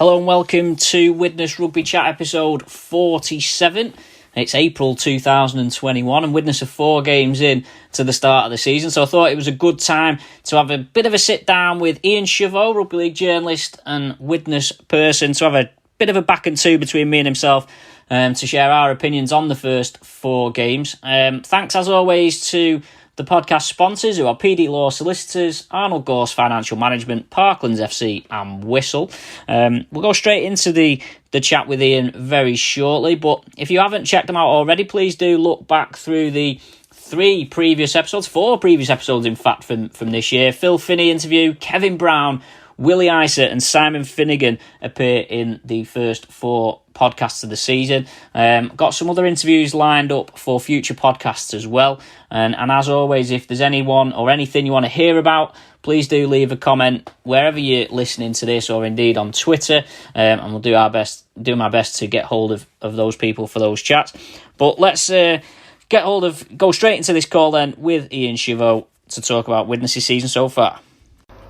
Hello and welcome to Widnes Rugby Chat episode 47. It's April 2021 and Widnes are 4 games in to the start of the season, so I thought it was a good time to have a bit of a sit down with Ian Cheveau, rugby league journalist and Widnes person, to have a bit of a back and two between me and himself to share our opinions on the first 4 games. Thanks as always to the podcast sponsors, who are PD Law Solicitors, Arnold, Gorse Financial Management, Parklands FC and Whistle. We'll go straight into the chat with Ian very shortly, but if you haven't checked them out already, please do look back through the 4 previous episodes in fact from this year. Phil Finney interview, Kevin Brown, Willie Isett and Simon Finnegan appear in the first 4 podcasts of the season. Got some other interviews lined up for future podcasts as well. And as always, if there's anyone or anything you want to hear about, please do leave a comment wherever you're listening to this, or indeed on Twitter. And we'll do my best to get hold of those people for those chats. But let's go straight into this call then with Ian Cheveau to talk about Widnes' season so far.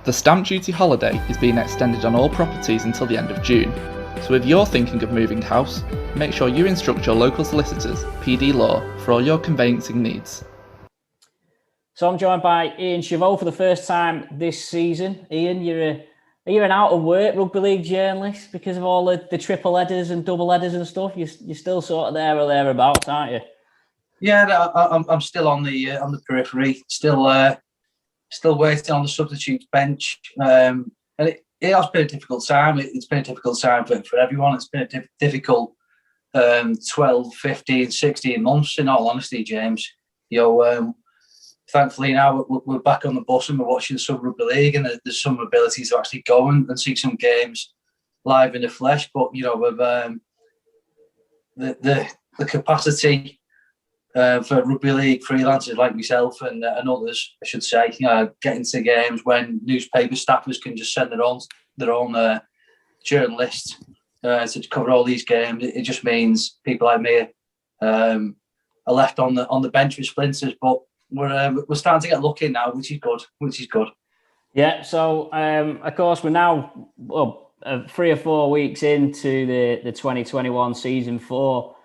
The stamp duty holiday is being extended on all properties until the end of June, so if you're thinking of moving house, make sure you instruct your local solicitors, PD Law, for all your conveyancing needs. So I'm joined by Ian Cheveau for the first time this season. Ian, you're an out of work rugby league journalist because of all the triple headers and double headers and stuff. You're still sort of there or thereabouts, aren't you? Yeah, I'm still on the periphery, still waiting on the substitutes bench, and it has been a difficult time. It's been a difficult time for everyone. It's been a difficult 12, 15, 16 months, in all honesty, James. Thankfully now we're back on the bus and we're watching some rugby league, and there's some ability to actually go and see some games live in the flesh. But with the capacity for rugby league freelancers like myself and others, I should say, getting to games when newspaper staffers can just send their own journalists to cover all these games. It just means people like me are left on the bench with splinters. But we're starting to get lucky now, which is good. Yeah. So of course we're now 3 or 4 weeks into the 2021 season for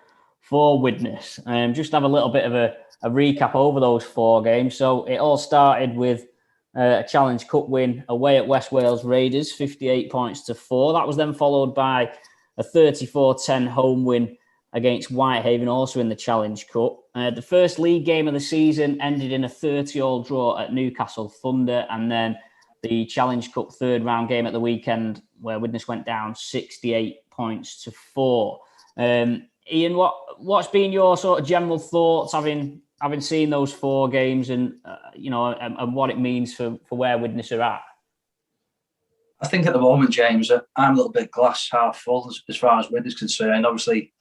Widnes. Just have a little bit of a recap over those 4 games. So it all started with a Challenge Cup win away at West Wales Raiders, 58 points to 4. That was then followed by a 34-10 home win against Whitehaven, also in the Challenge Cup. The first league game of the season ended in a 30-all draw at Newcastle Thunder, and then the Challenge Cup third round game at the weekend where Widnes went down 68 points to 4. Ian, what's been your sort of general thoughts having seen those 4 games and and what it means for where Widnes are at? I think at the moment, James, I'm a little bit glass half full as far as Widnes is concerned. Obviously,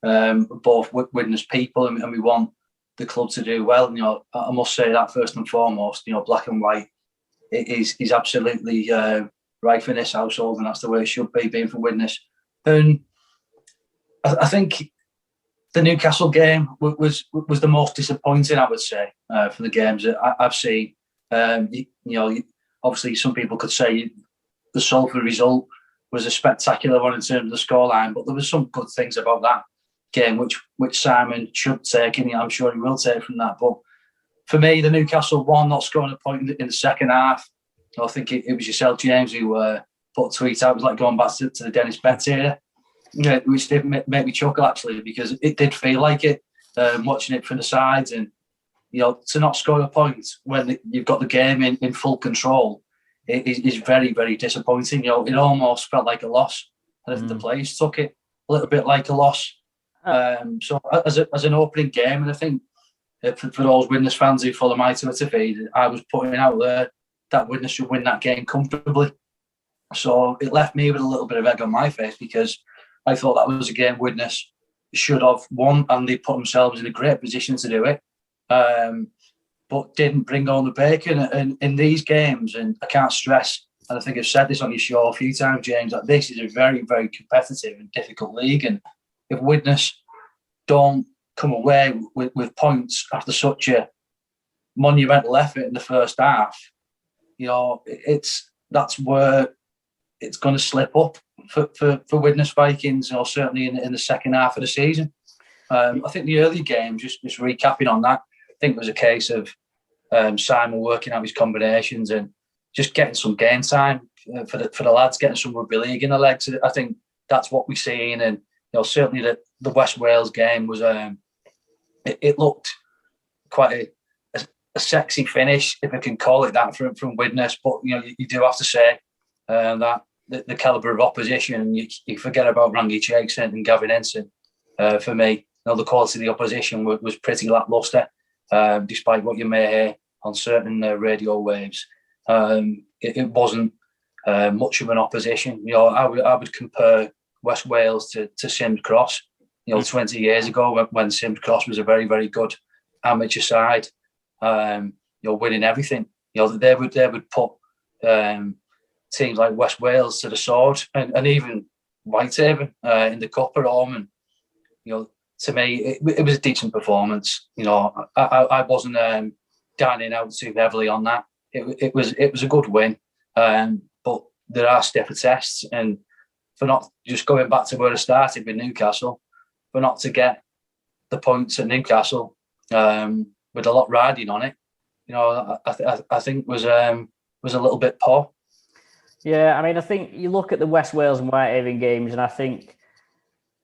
both Widnes people, and we want the club to do well. I must say that first and foremost. Black and white is absolutely right in this household, and that's the way it should be, being for Widnes. And I think the Newcastle game was the most disappointing, I would say, for the games that I've seen. Obviously, some people could say the Salford result was a spectacular one in terms of the scoreline, but there were some good things about that game, which Simon should take, and I'm sure he will take from that. But for me, the Newcastle one, not scoring a point in the second half, I think it was yourself, James, who put a tweet out. It was like going back to the Dennis Betts era. Which did make me chuckle, actually, because it did feel like it, watching it from the sides, and to not score a point when you've got the game in full control is very, very disappointing. It almost felt like a loss, and I think the players took it a little bit like a loss. So as an opening game, and I think for those Widnes fans who follow my Twitter feed, I was putting out there that Widnes should win that game comfortably. So it left me with a little bit of egg on my face, because I thought that was a game Widnes should have won, and they put themselves in a great position to do it, but didn't bring on the bacon in these games. And I can't stress, and I think I've said this on your show a few times, James, that this is a very, very competitive and difficult league. And if Widnes don't come away with points after such a monumental effort in the first half, that's where it's going to slip up. for Widnes Vikings, or certainly in the second half of the season. I think the early games, just recapping on that, I think it was a case of Simon working out his combinations and just getting some game time for the lads, getting some rugby league in the legs. I think that's what we've seen, and certainly the West Wales game was it looked quite a sexy finish, if I can call it that, from Widnes. But you do have to say that the calibre of opposition, you forget about Rangi Chakes and Gavin Ensign. For me, the quality of the opposition was pretty lacklustre, despite what you may hear on certain radio waves. It wasn't much of an opposition. I would compare West Wales to Sims Cross. 20 years ago, when Sims Cross was a very, very good amateur side, winning everything. They would put teams like West Wales to the sword, and even Whitehaven in the cup at home. And to me, it was a decent performance. I wasn't dining out too heavily on that. It was a good win, but there are stiffer tests, and for not just going back to where I started with Newcastle, for not to get the points at Newcastle with a lot riding on it, I think was a little bit poor. Yeah, I mean, I think you look at the West Wales and Whitehaven games, and I think,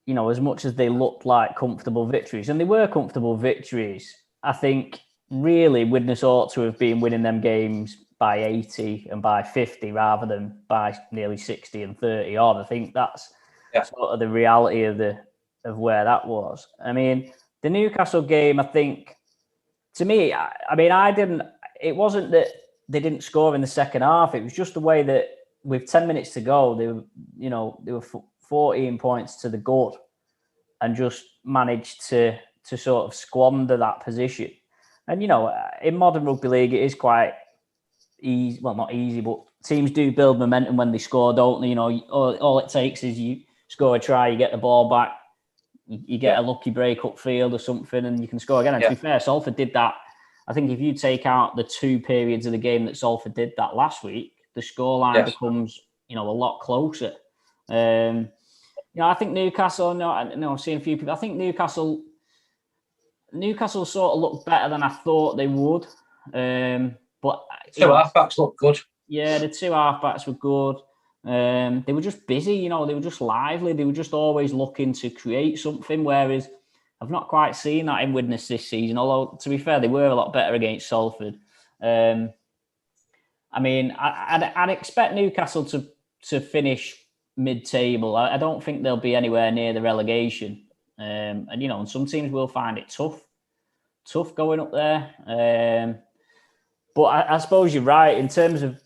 as much as they looked like comfortable victories, and they were comfortable victories, I think really Widnes ought to have been winning them games by 80 and by 50 rather than by nearly 60 and 30 odd. I think that's sort of the reality of where that was. I mean, the Newcastle game, I think, to me, it wasn't that they didn't score in the second half. It was just the way that with 10 minutes to go, they were 14 points to the good and just managed to sort of squander that position. And, in modern rugby league, it is quite easy. Well, not easy, but teams do build momentum when they score, don't they? All it takes is you score a try, you get the ball back, you get a lucky break upfield or something, and you can score again. And to be fair, Salford did that. I think if you take out the 2 periods of the game that Salford did that last week, the scoreline becomes, a lot closer. I think Newcastle, I've seen a few people. I think Newcastle sort of looked better than I thought they would. But two halfbacks looked good. Yeah, the 2 halfbacks were good. They were just busy, they were just lively. They were just always looking to create something, whereas I've not quite seen that in Widnes this season, although, to be fair, they were a lot better against Salford. I'd expect Newcastle to finish mid-table. I don't think they'll be anywhere near the relegation. And some teams will find it tough going up there. But I suppose you're right in terms of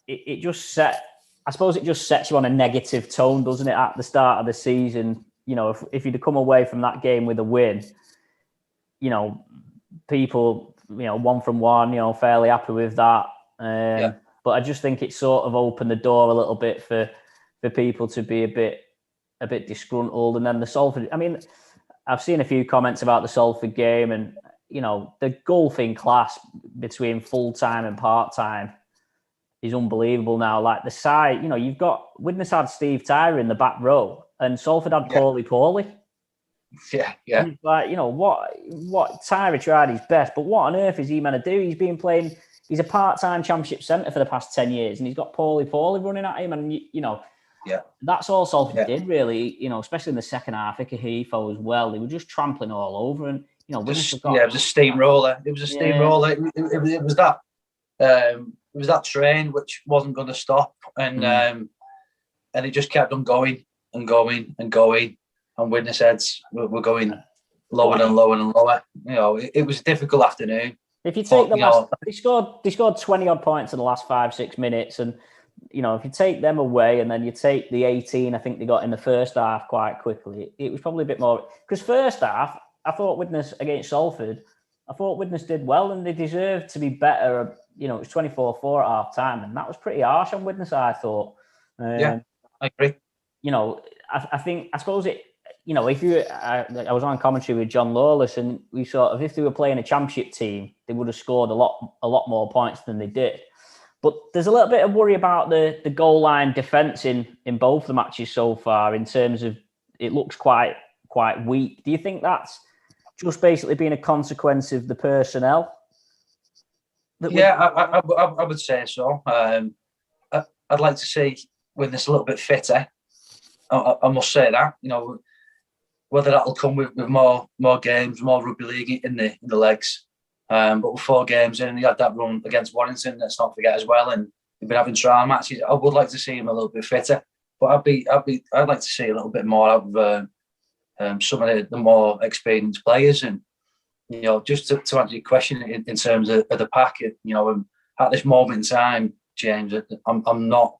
it just sets you on a negative tone, doesn't it, at the start of the season? If you'd come away from that game with a win, people, 1 from 1, fairly happy with that. But I just think it sort of opened the door a little bit for people to be a bit disgruntled. And then the Salford, I've seen a few comments about the Salford game, and the golfing class between full-time and part-time is unbelievable now. Like the side, you've got Widnes had Steve Tyrer in the back row, and Salford had Paulie. Yeah. Like, what Tyrer tried his best, but what on earth is he meant to do? He's a part-time championship centre for the past 10 years, and he's got Paulie running at him, and that's all Salford did really. Especially in the second half, Ikehefo as well. They were just trampling all over, and it was a steamroller. It was a steamroller. It was that. It was that train which wasn't going to stop, and it just kept on going and going and going. And Widnes heads were going lower and lower and lower. It was a difficult afternoon. If you take they scored 20 odd points in the last 5-6 minutes, and if you take them away and then you take the 18, I think they got in the first half quite quickly. It was probably a bit more, because first half I thought Widnes against Salford, I thought Widnes did well and they deserved to be better. It was 24-4 at half time, and that was pretty harsh on Widnes, I thought. I agree. I suppose it. I was on commentary with John Lawless, and if they were playing a championship team, they would have scored a lot more points than they did. But there's a little bit of worry about the goal line defence in both the matches so far, in terms of it looks quite weak. Do you think that's just basically been a consequence of the personnel? I would say so. I'd like to see Widnes a little bit fitter. I must say that, whether that'll come with more games, more rugby league in the legs. But with 4 games in, he had that run against Warrington, let's not forget as well, and he's been having trial matches. I would like to see him a little bit fitter, but I'd like to see a little bit more out of some of the more experienced players. And just to answer your question in terms of the pack, at this moment in time, James, I'm not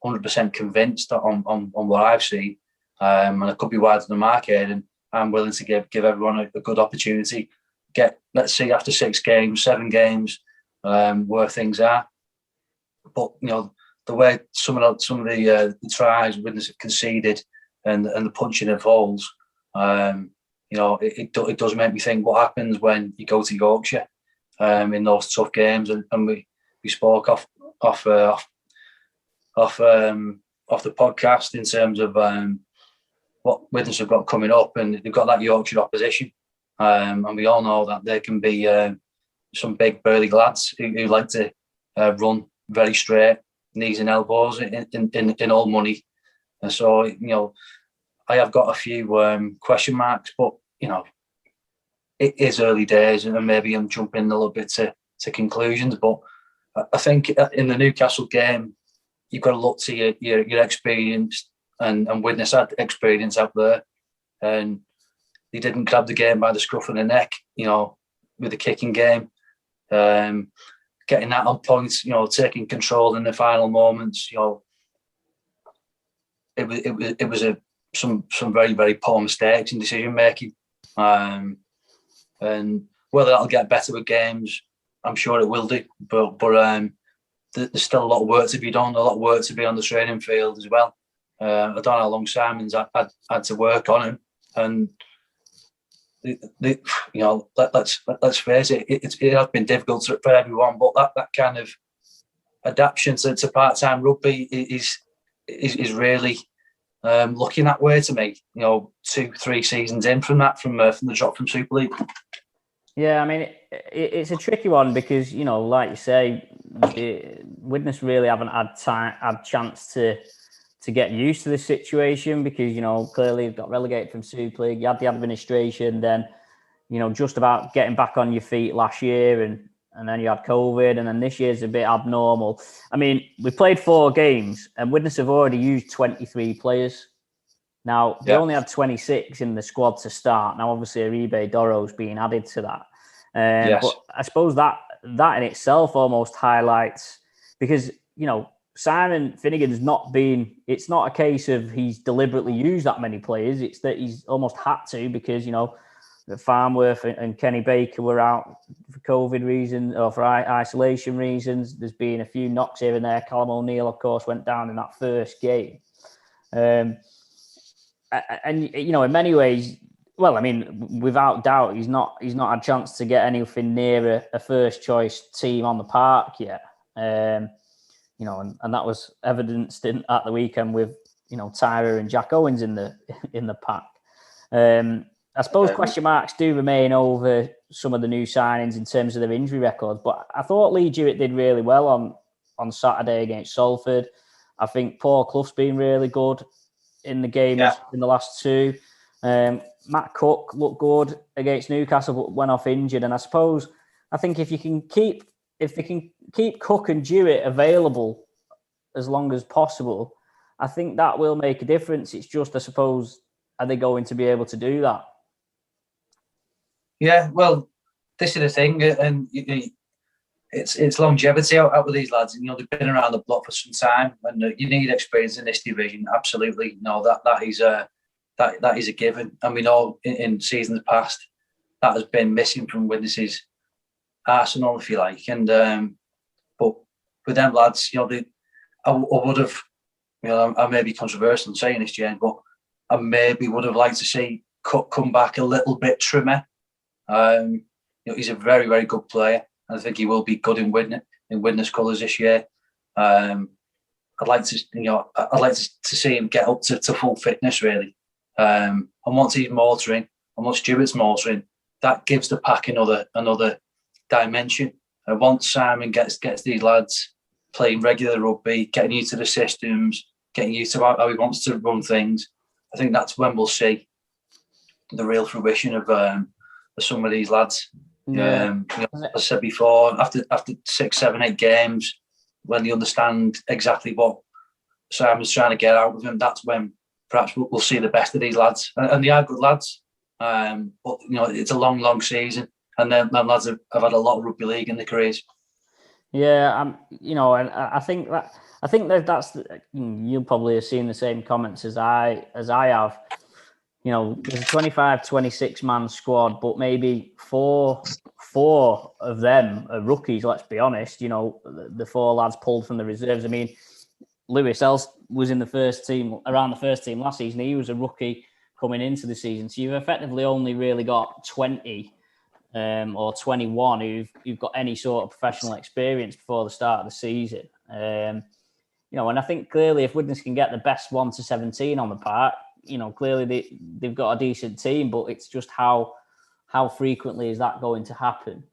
100% convinced on what I've seen, and I could be wide of the mark here, and I'm willing to give everyone a good opportunity. Let's see, after 6 games, 7 games, where things are. But the way some of the tries Widnes have conceded and the punching of holes, it does make me think what happens when you go to Yorkshire in those tough games. And we spoke off the podcast in terms of what Widnes have got coming up, and they've got that Yorkshire opposition. And we all know that there can be some big burly lads who like to run very straight, knees and elbows in all money. And so, I have got a few question marks, but, it is early days, and maybe I'm jumping a little bit to conclusions. But I think in the Newcastle game, you've got to look to your experience, and Widnes had experience out there. And he didn't grab the game by the scruff of the neck, with the kicking game, getting that on point, taking control in the final moments. It was some very, very poor mistakes in decision making, and whether that'll get better with games, I'm sure it will do. But there's still a lot of work to be done, a lot of work to be on the training field as well. I don't know how long Simon's had to work on him, and let's face it, it has been difficult for everyone. But that kind of adaptation to part-time rugby is really looking that way to me. 2-3 seasons in from the drop from Super League. Yeah, I mean, it's a tricky one because, like you say, Widnes really haven't had chance to get used to this situation because, clearly you've got relegated from Super League. You had the administration, then, just about getting back on your feet last year, and then you had COVID, and then this year's a bit abnormal. I mean, we played 4 games, and Widnes have already used 23 players. Now, they only had 26 in the squad to start. Now, obviously, Aribe Doro's being added to that. Yes. But I suppose that in itself almost highlights, because, Simon Finnegan's it's not a case of he's deliberately used that many players. It's that he's almost had to because, Farnworth and Kenny Baker were out for COVID reasons or for isolation reasons. There's been a few knocks here and there. Callum O'Neill, of course, went down in that first game. And in many ways, well, I mean, without doubt, he's not had a chance to get anything near a first choice team on the park yet. And that was evidenced at the weekend with Tyra and Jack Owens in the pack. I suppose question marks do remain over some of the new signings in terms of their injury records, but I thought Lee Jewett did really well on Saturday against Salford. I think Paul Clough's been really good in the games in the last 2. Matt Cook looked good against Newcastle, but went off injured. And I think if they can keep Cook and Jewett available as long as possible, I think that will make a difference. It's just, I suppose, are they going to be able to do that? Yeah, well, this is the thing, and it's longevity out with these lads. They've been around the block for some time, and you need experience in this division. Absolutely, that is a given, and we know in seasons past that has been missing from Widnes's arsenal, if you like. And but with them lads, I would have, I may be controversial in saying this, James, but I maybe would have liked to see Cook come back a little bit trimmer. He's a very, very good player, and I think he will be good in Widnes colours this year. I'd like to see him get up to full fitness really. And once he's motoring, and once Stuart's motoring, that gives the pack another dimension. And once Simon gets these lads playing regular rugby, getting used to the systems, getting used to how he wants to run things, I think that's when we'll see the real fruition of some of these lads. Yeah. As I said before, after 6, 7, 8 games, when they understand exactly what Simon's trying to get out of them, that's when perhaps we'll see the best of these lads. And they are good lads. But it's a long season, and them lads have had a lot of rugby league in their careers. Yeah, and I think that's you'll probably have seen the same comments as I have. There's a 25, 26 man squad, but maybe four of them are rookies. Let's be honest. The 4 lads pulled from the reserves. I mean, Lewis Els was in the first team last season. He was a rookie coming into the season. So you've effectively only really got 20 or 21 who've got any sort of professional experience before the start of the season. And I think clearly if Widnes can get the best 1 to 17 on the park, clearly they've got a decent team, but it's just how frequently is that going to happen?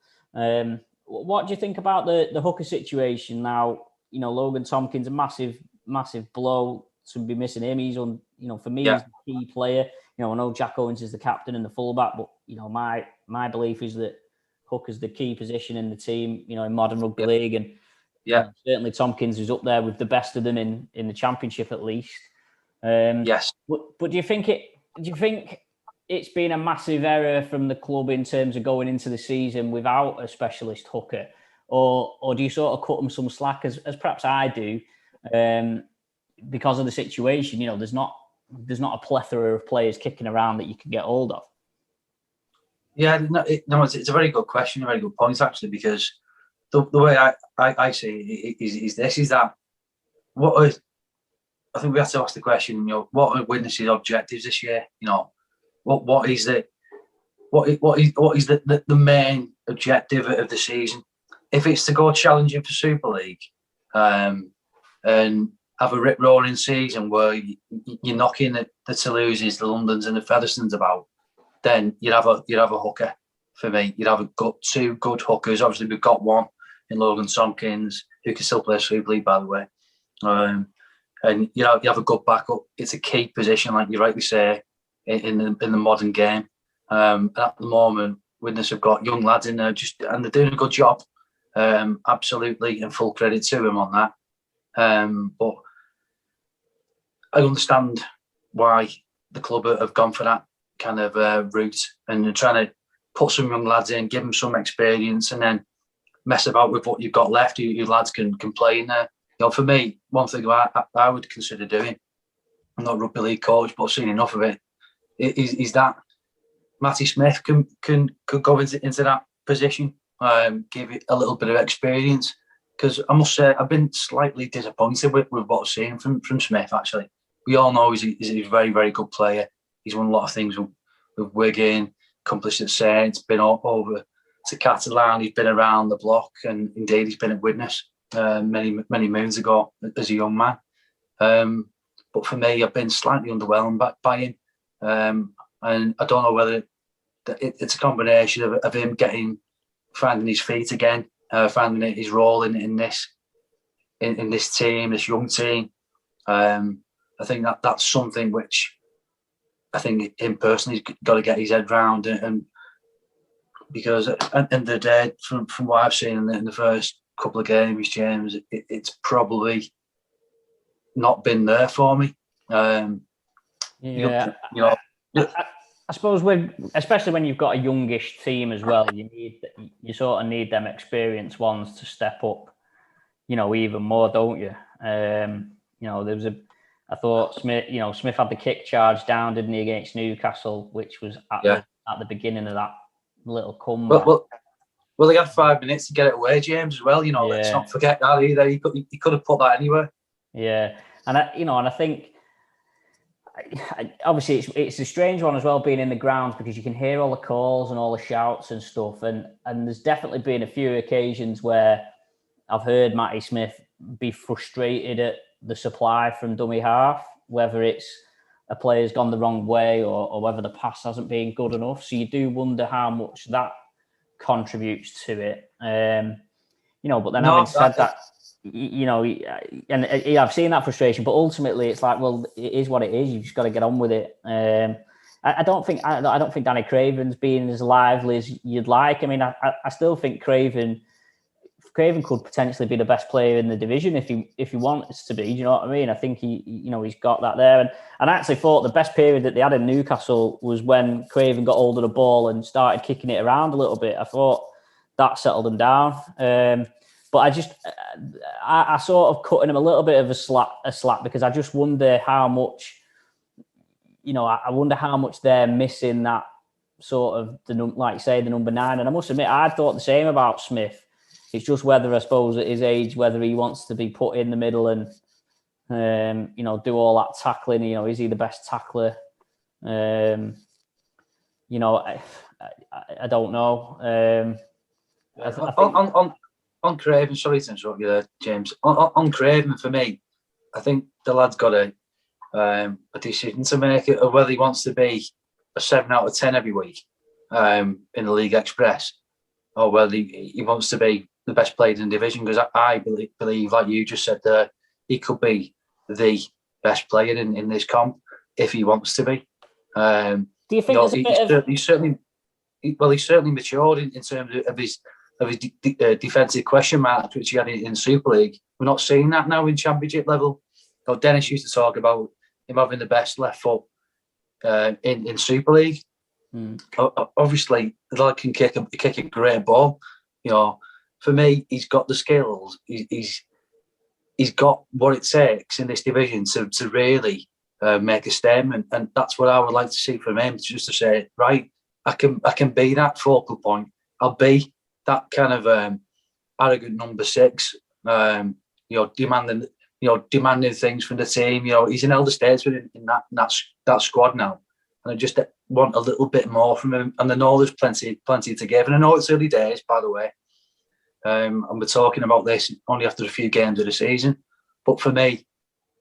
What do you think about the hooker situation now? Logan Tompkins, a massive blow to be missing him. He's for me, he's the key player. I know Jack Owens is the captain and the fullback, but my belief is that hooker's the key position in the team. In modern rugby league, and certainly Tompkins is up there with the best of them in the championship at least. Yes, but do you think it's been a massive error from the club in terms of going into the season without a specialist hooker, or do you sort of cut them some slack as perhaps I do, because of the situation? There's not a plethora of players kicking around that you can get hold of. Yeah, it's a very good question, a very good point actually, because the way I see it is that I think we have to ask the question, what are Widnes' objectives this year? What is the main objective of the season? If it's to go challenging for Super League, and have a rip-roaring season where you're knocking the Toulouses, the Londons and the Featherstones about, then you'd have a hooker for me. You'd have 2 good hookers. Obviously, we've got one in Logan Tompkins, who can still play Super League, by the way. And you have a good backup. It's a key position, like you rightly say, in the modern game. And at the moment, Widnes have got young lads in there, and they're doing a good job. Absolutely, and full credit to them on that. But I understand why the club have gone for that kind of route, and they're trying to put some young lads in, give them some experience, and then mess about with what you've got left. You lads can play in there. For me, one thing I would consider doing, I'm not a rugby league coach, but I've seen enough of it, is that Matty Smith could go into that position, give it a little bit of experience. Because I must say, I've been slightly disappointed with what I've seen from Smith, actually. We all know he's a very, very good player. He's won a lot of things with Wigan, accomplished at Saints, been over to Catalan, he's been around the block, and indeed he's been at Widnes many moons ago as a young man. But for me, I've been slightly underwhelmed by him. And I don't know whether it's a combination of him finding his feet again, finding his role in this team, this young team. I think that's something which I think him personally has got to get his head round, and because at the end of the day, from what I've seen in the first couple of games, James, it's probably not been there for me. I suppose especially when you've got a youngish team as well, you sort of need them experienced ones to step up, even more, don't you? I thought Smith had the kick charge down, didn't he, against Newcastle, which was at the beginning of that little comeback. Well, they had 5 minutes to get it away, James, as well. Let's not forget that either. He could have put that anywhere. Yeah, and I think obviously it's a strange one as well, being in the ground, because you can hear all the calls and all the shouts and stuff, and there's definitely been a few occasions where I've heard Matty Smith be frustrated at the supply from dummy half, whether it's a player's gone the wrong way or whether the pass hasn't been good enough. So you do wonder how much that contributes to it. But then having said that, and I've seen that frustration, but ultimately it's like, well, it is what it is. You've just got to get on with it. I don't think Danny Craven's being as lively as you'd like. I mean, I still think Craven could potentially be the best player in the division if he wants to be. Do you know what I mean? I think he's got that there. And I actually thought the best period that they had in Newcastle was when Craven got hold of the ball and started kicking it around a little bit. I thought that settled them down. But I sort of cutting him a little bit of a slack because I just wonder how much, I wonder how much they're missing that sort of the number 9. And I must admit, I thought the same about Smith. It's just whether, I suppose, at his age, whether he wants to be put in the middle and, do all that tackling. Is he the best tackler? I don't know. On Craven, sorry to interrupt you there, James. On Craven, for me, I think the lad's got a decision to make of whether he wants to be a 7 out of 10 every week in the League Express, or whether he wants to be the best player in the division. Because I believe, like you just said there, he could be the best player in this comp if he wants to be. Do you think he's certainly matured in terms of his defensive question marks, which he had in Super League. We're not seeing that now in Championship level. Dennis used to talk about him having the best left foot in Super League. Obviously, the lad can kick a great ball. For me, he's got the skills. He's got what it takes in this division to really make a statement, and that's what I would like to see from him. Just to say, right, I can be that focal point. I'll be that kind of arrogant number 6. Demanding things from the team. He's an elder statesman in that squad now, and I just want a little bit more from him. And I know there's plenty to give, and I know it's early days, by the way. And we're talking about this only after a few games of the season. But for me,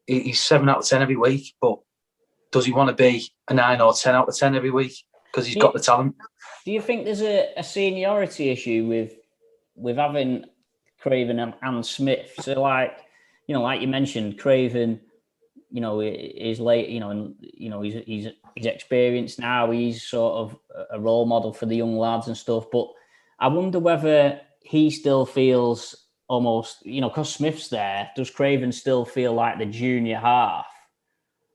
he's 7 out of 10 every week. But does he want to be a 9 or 10 out of 10 every week? Because he's got the talent. Do you think there's a seniority issue with having Craven and Smith? So like you mentioned, Craven, is late, he's experienced now. He's sort of a role model for the young lads and stuff. But I wonder whether he still feels almost, because Smith's there, does Craven still feel like the junior half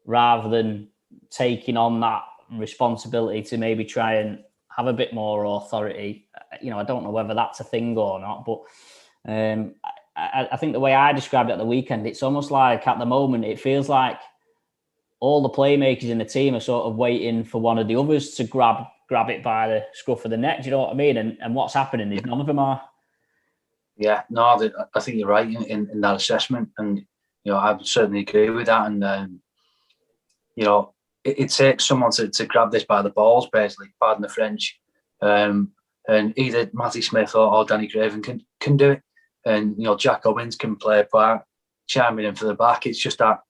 rather than taking on that responsibility to maybe try and have a bit more authority? I don't know whether that's a thing or not, but I think the way I described it at the weekend, it's almost like at the moment, it feels like all the playmakers in the team are sort of waiting for one of the others to grab it by the scruff of the neck. Do you know what I mean? And what's happening is none of them are. Yeah, no, I think you're right in that assessment. And, I would certainly agree with that. And, it takes someone to grab this by the balls, basically, pardon the French. And either Matty Smith or Danny Craven can do it. And, Jack Owens can play a part, chiming in for the back. It's just that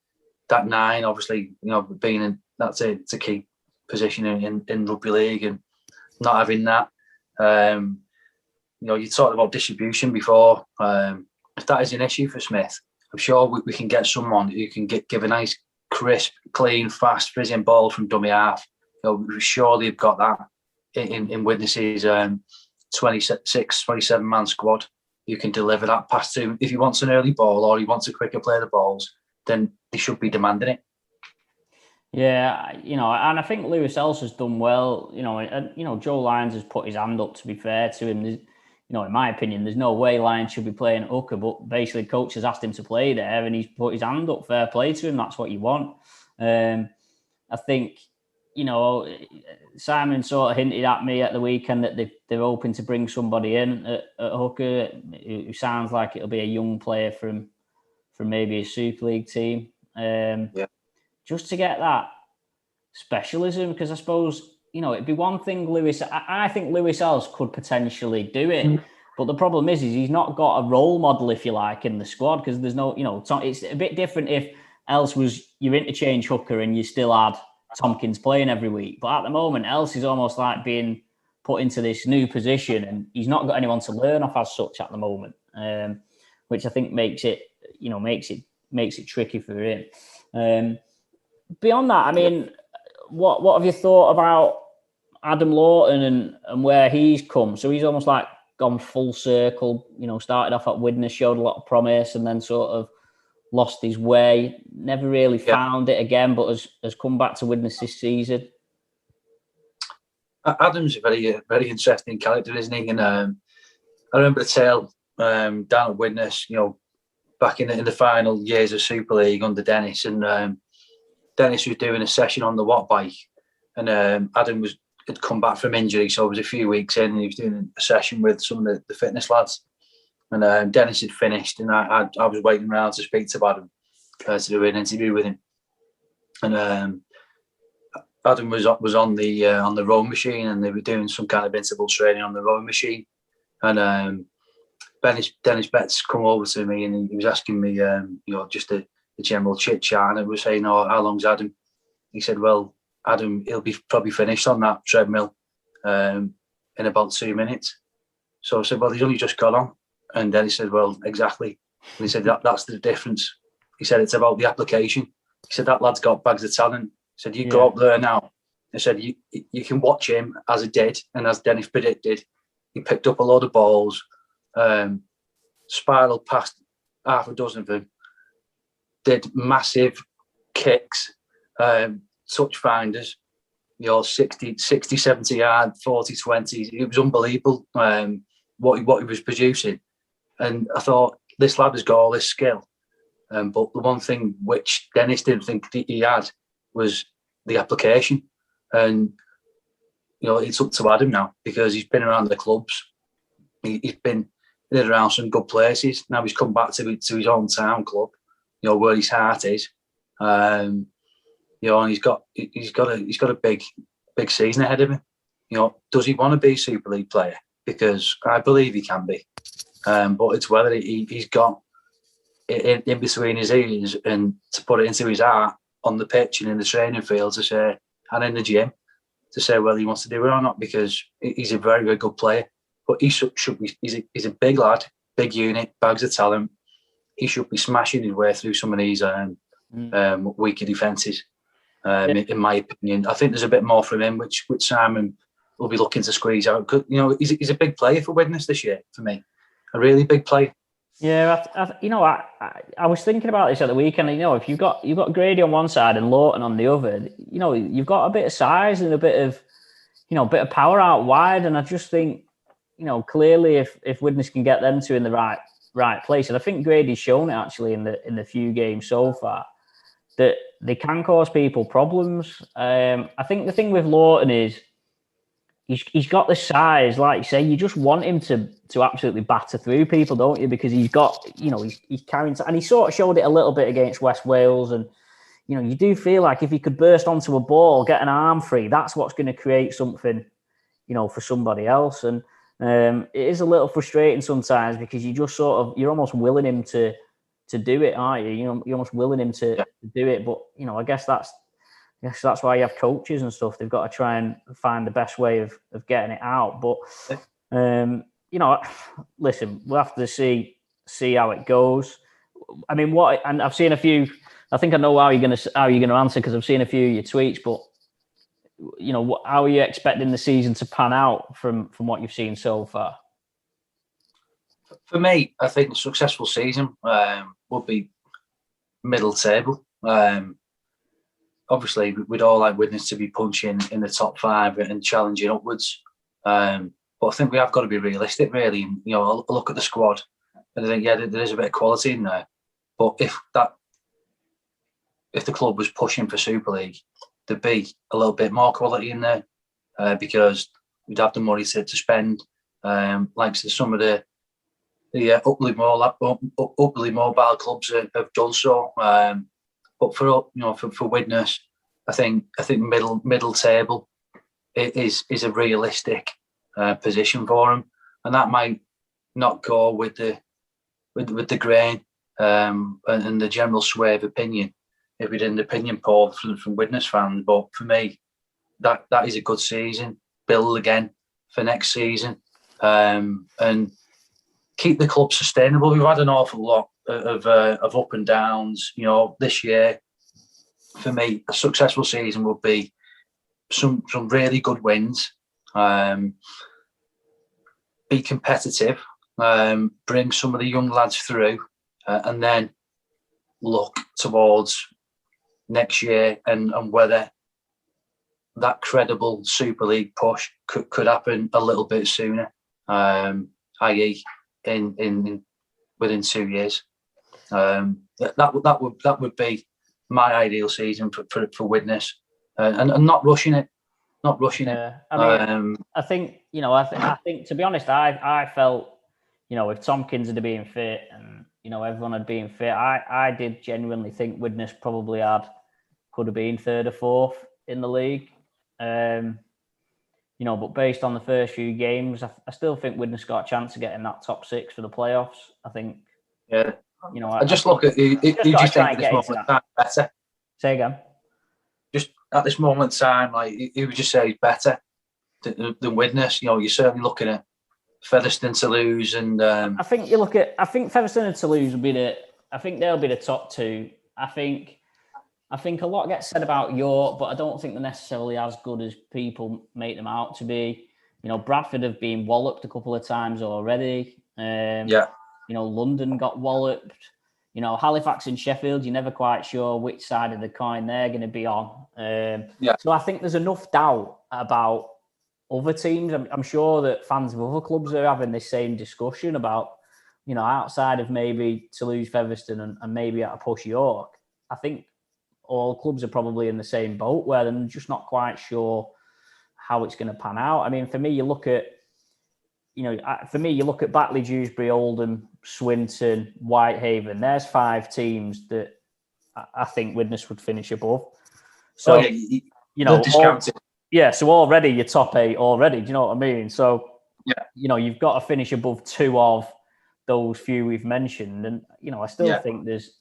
9, obviously, being in, that's a key position in rugby league, and not having that. You talked about distribution before. If that is an issue for Smith, I'm sure we can get someone who can give a nice, crisp, clean, fast, fizzing ball from dummy half. We surely have got that in Widnes' 26, 27-man squad. You can deliver that pass to him. If he wants an early ball or he wants a quicker play the balls, then they should be demanding it. Yeah, and I think Lewis Elsa's done well. Joe Lyons has put his hand up, to be fair to him. In my opinion, there's no way Lyons should be playing hooker, but basically coach has asked him to play there and he's put his hand up. Fair play to him. That's what you want. I think, Simon sort of hinted at me at the weekend that they're hoping to bring somebody in at hooker who sounds like it'll be a young player from maybe a Super League team. Just to get that specialism, because I suppose, it'd be one thing I think Lewis Els could potentially do it. But the problem is he's not got a role model, if you like, in the squad, because there's no, it's a bit different if Else was your interchange hooker and you still had Tompkins playing every week. But at the moment, Else is almost like being put into this new position, and he's not got anyone to learn off as such at the moment, which I think makes it tricky for him. Beyond that, I mean, what have you thought about Adam Lawton and where he's come? So he's almost like gone full circle. Started off at Widnes, showed a lot of promise, and then sort of lost his way. Never really found it again, but has come back to Widnes this season. Adam's a very, very interesting character, isn't he? And I remember the tale down at Widnes, back in the final years of Super League under Dennis, and Dennis was doing a session on the watt bike, and Adam had come back from injury, so it was a few weeks in, and he was doing a session with some of the fitness lads, and Dennis had finished, and I was waiting around to speak to Adam to do an interview with him, and Adam was on the rowing machine, and they were doing some kind of interval training on the rowing machine, and Dennis Betts come over to me, and he was asking me, just a general chit chat, and I was saying, "Oh, how long's Adam?" He said, "Well, Adam, he'll be probably finished on that treadmill in about 2 minutes." So I said, "Well, he's only just got on," and then he said, "Well, exactly." And he said, "That's the difference." He said, "It's about the application." He said, "That lad's got bags of talent." He said, "You go up there now." He said, you can watch him as he did, and as Dennis predicted, he picked up a load of balls, spiraled past half a dozen of them, did massive kicks, touch finders, 60, 70 yard, 40, 20. It was unbelievable what he was producing. And I thought, this lad has got all this skill. But the one thing which Dennis didn't think he had was the application. And, it's up to Adam now, because he's been around the clubs. He's been in and around some good places. Now he's come back to his hometown club, where his heart is. And he's got a big season ahead of him. Does he want to be a Super League player? Because I believe he can be. But it's whether he's got it in between his ears and to put it into his heart on the pitch and in the training field to say, and in the gym, to say whether he wants to do it or not, because he's a very, very good player. But he should be, he's a big lad, big unit, bags of talent. He should be smashing his way through some of these weaker defences, in my opinion. I think there's a bit more from him, which Simon will be looking to squeeze out. He's a big player for Widnes this year, for me. A really big player. Yeah, I was thinking about this at the weekend. If you've got Grady on one side and Lawton on the other, you've got a bit of size and a bit of power out wide. And I just think, clearly if Widnes can get them two in the right place, and I think Grady's shown it actually in the few games so far, that they can cause people problems. I think the thing with Lawton is he's got the size, like you say. You just want him to absolutely batter through people, don't you? Because he's got, he's carrying, and he sort of showed it a little bit against West Wales. And you do feel like if he could burst onto a ball, get an arm free, that's what's going to create something, for somebody else. And it is a little frustrating sometimes, because you just you're almost willing him to do it, aren't you? You're almost willing him to do it. But I guess that's why you have coaches and stuff. They've got to try and find the best way of getting it out. But listen, we'll have to see how it goes. I mean, and I've seen a few. I think I know how you're going to answer, because I've seen a few of your tweets. But how are you expecting the season to pan out from what you've seen so far? For me, I think a successful season would be middle table. Obviously, we'd all like Widnes to be punching in the top 5 and challenging upwards. But I think we have got to be realistic, really. And, I'll look at the squad and I think, there is a bit of quality in there. But if the club was pushing for Super League, there'd be a little bit more quality in there, because we'd have the money to spend, like some of the uply mobile clubs have done so. But for Widnes, I think middle table is a realistic position for him, and that might not go with the grain and the general sway of opinion if we did an opinion poll from Widnes fans. But for me, that is a good season. Build again for next season, and keep the club sustainable. We've had an awful lot of up and downs. This year, for me, a successful season would be some really good wins. Be competitive. Bring some of the young lads through, and then look towards next year and whether that credible Super League push could happen a little bit sooner, i.e. in within 2 years. That would be my ideal season for Widnes, and not rushing it. Not rushing it. I mean, I think I think to be honest, I felt if Tompkins had been fit and everyone had been fit, I did genuinely think Widnes probably could have been third or fourth in the league. But based on the first few games, I still think Widnes got a chance of getting that top six for the playoffs. I think. Yeah. I just look at who do you think at this moment in time better? Say again. Just at this moment in time, like who would you say is better than Widnes? You're certainly looking at Featherstone, Toulouse, and I think Featherstone and Toulouse I think they'll be the top two. I think a lot gets said about York, but I don't think they're necessarily as good as people make them out to be. Bradford have been walloped a couple of times already. London got walloped. Halifax and Sheffield, you're never quite sure which side of the coin they're going to be on. So I think there's enough doubt about other teams. I'm sure that fans of other clubs are having this same discussion about, outside of maybe Toulouse, Featherstone and maybe at a push York. I think all clubs are probably in the same boat where they're just not quite sure how it's going to pan out. I mean, for me, you look at Batley, Dewsbury, Oldham, Swinton, Whitehaven. There's 5 teams that I think Widnes would finish above. So, discounted. So already you're top 8 already. Do you know what I mean? So, you've got to finish above 2 of those few we've mentioned, and I still think there's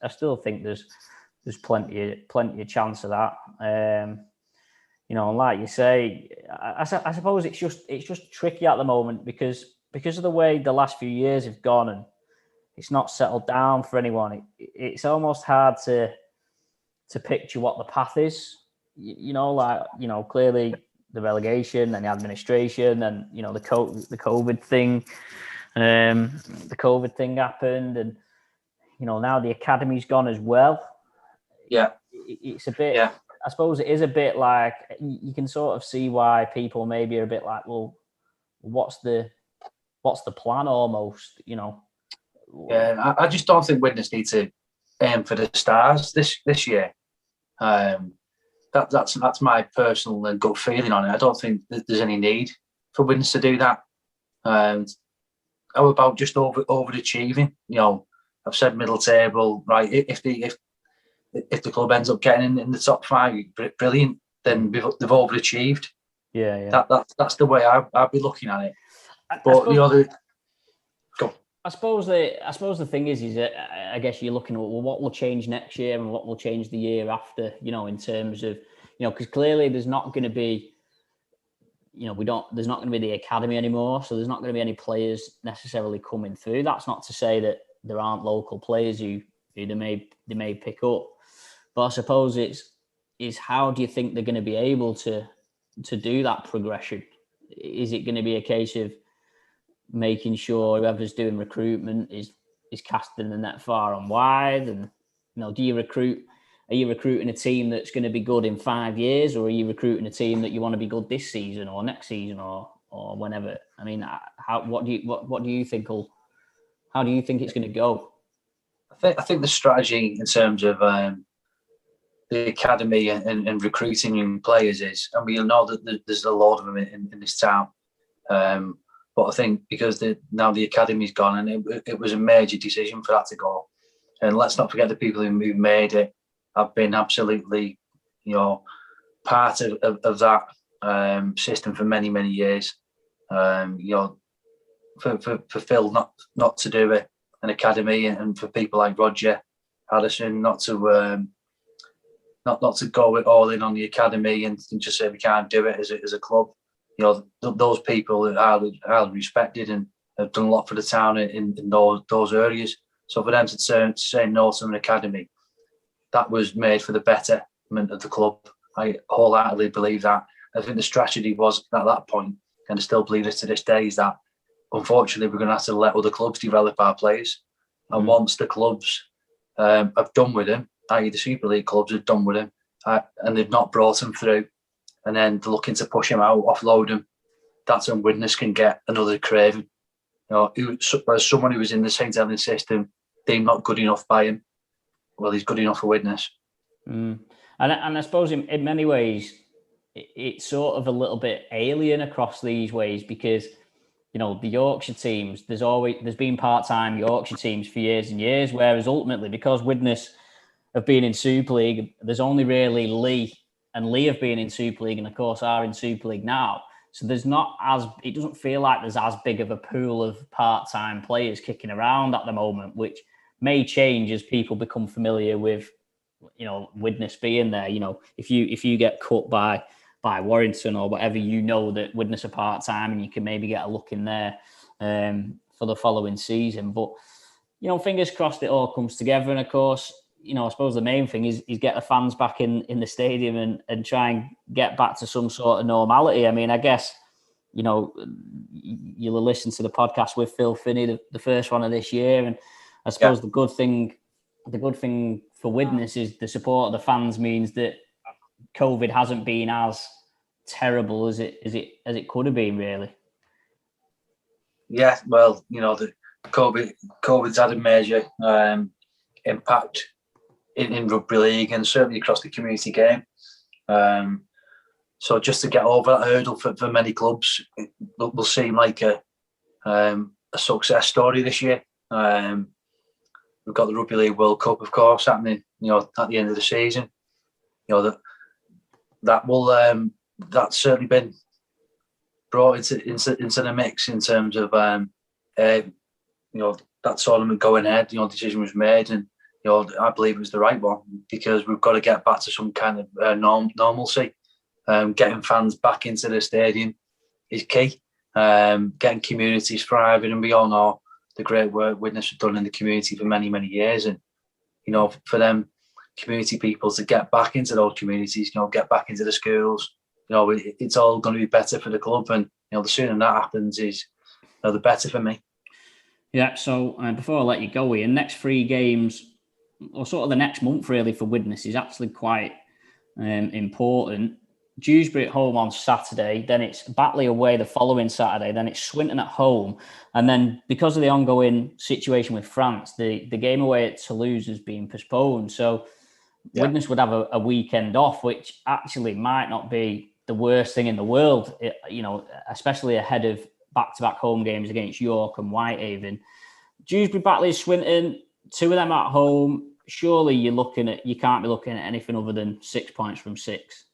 plenty of chance of that. And like you say, I suppose it's just tricky at the moment because of the way the last few years have gone and it's not settled down for anyone. It's almost hard to picture what the path is. Clearly the relegation and the administration and the COVID thing, the COVID thing happened, and now the academy's gone as well. Yeah, it's a bit. Yeah. I suppose it is a bit like you can sort of see why people maybe are a bit like, well, what's the plan almost, Yeah, I just don't think Widnes need to aim for the stars this year. That's my personal and gut feeling on it. I don't think that there's any need for Widnes to do that. How about just overachieving? I've said middle table, right? If the club ends up getting in the top 5, brilliant. Then they've overachieved. Yeah. That's the way I'd be looking at it. I suppose the thing is that I guess you're looking at what will change next year and what will change the year after. In terms of because clearly there's not going to be there's not going to be the academy anymore, so there's not going to be any players necessarily coming through. That's not to say that there aren't local players who they may pick up. But I suppose it's how do you think they're going to be able to do that progression? Is it going to be a case of making sure whoever's doing recruitment is casting the net far and wide? And do you recruit? Are you recruiting a team that's going to be good in 5 years, or are you recruiting a team that you want to be good this season or next season or whenever? I mean, what do you think? How do you think it's going to go? I think the strategy in terms of the academy and recruiting young players is, and we know that there's a lot of them in this town. But I think because now the academy's gone, and it was a major decision for that to go. And let's not forget the people who made it have been absolutely, part of that system for many, many years. for Phil not to do an academy, and for people like Roger Addison not to go all in on the academy and just say we can't do it as a club. Those people are respected and have done a lot for the town in those areas. So for them to say no to an academy, that was made for the betterment of the club. I wholeheartedly believe that. I think the strategy was at that point, and I still believe it to this day, is that unfortunately we're going to have to let other clubs develop our players. And once the clubs have done with him, i.e. the Super League clubs have done with him, and they've not brought him through, and then they're looking to push him out, offload him, that's when Widnes can get another craving. As someone who was in the St Helens system, they're not good enough by him. Well, he's good enough for Widnes. And I suppose in many ways, it's sort of a little bit alien across these ways because, the Yorkshire teams, there's been part-time Yorkshire teams for years and years, whereas ultimately, because Widnes have been in Super League, there's only really Lee, and Lee have been in Super League and of course are in Super League now. So it doesn't feel like there's as big of a pool of part-time players kicking around at the moment, which may change as people become familiar with, Widnes being there. If you get cut by Warrington or whatever, that Widnes are part-time and you can maybe get a look in there for the following season. But, fingers crossed it all comes together. And of course, I suppose the main thing is get the fans back in the stadium and try and get back to some sort of normality. I mean, I guess, you'll listen to the podcast with Phil Finney, the first one of this year. And I suppose the good thing for Widnes is the support of the fans means that COVID hasn't been as terrible as it could have been, really. Yeah, well, the COVID's had a major impact in rugby league and certainly across the community game. So just to get over that hurdle for many clubs, it will seem like a success story this year. We've got the Rugby League World Cup, of course, happening, at the end of the season. That's certainly been brought into the mix in terms of that tournament going ahead. Decision was made, and I believe it was the right one because we've got to get back to some kind of normalcy. Getting fans back into the stadium is key. Getting communities thriving, and we all know the great work Widnes have done in the community for many, many years. And for them community people to get back into those communities, get back into the schools, it's all going to be better for the club. And the sooner that happens is the better for me. Yeah. So before I let you go, Ian, next 3 games, or sort of the next month really for Widnes, is actually quite important. Dewsbury at home on Saturday, then it's Batley away the following Saturday, then it's Swinton at home, and then because of the ongoing situation with France, the game away at Toulouse has been postponed. So Widnes would have a weekend off, which actually might not be the worst thing in the world, especially ahead of back-to-back home games against York and Whitehaven. Dewsbury, Batley, Swinton, 2 of them at home. Surely you can't be looking at anything other than 6 points from 6.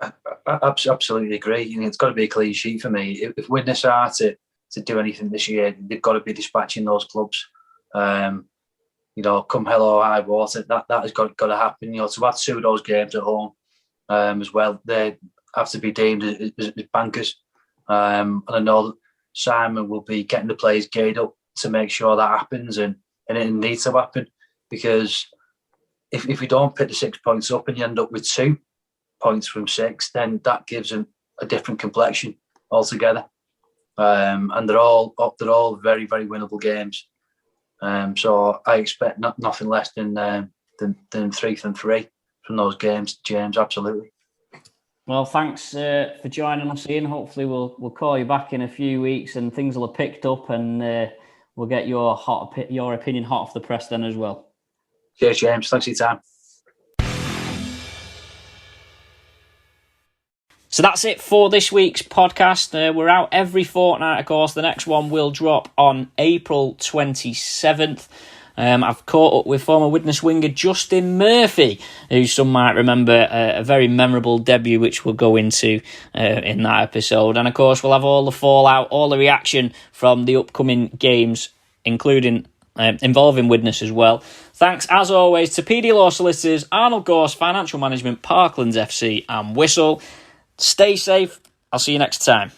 I absolutely agree. It's got to be a clean sheet for me. If Widnes are to do anything this year, they've got to be dispatching those clubs. Come hell or high water, that has got to happen. To have 2 of those games at home as well, they have to be deemed as bankers. And I know that Simon will be getting the players geared up to make sure that happens, and it needs to happen because if you don't pick the 6 points up and you end up with 2 points from 6, then that gives them a different complexion altogether. And they're all very, very winnable games. So I expect nothing less than 3 from 3 from those games, James. Absolutely. Well, thanks for joining us, Ian. Hopefully we'll call you back in a few weeks and things will have picked up, and we'll get your opinion hot off the press then as well. Cheers, James. Thanks for your time. So that's it for this week's podcast. We're out every fortnight, of course. The next one will drop on April 27th. I've caught up with former Widnes winger Justin Murphy, who some might remember a very memorable debut, which we'll go into in that episode. And of course, we'll have all the fallout, all the reaction from the upcoming games, including involving Widnes as well. Thanks, as always, to PD Law Solicitors, Arnold, Gorse, Financial Management, Parklands FC and Whistle. Stay safe. I'll see you next time.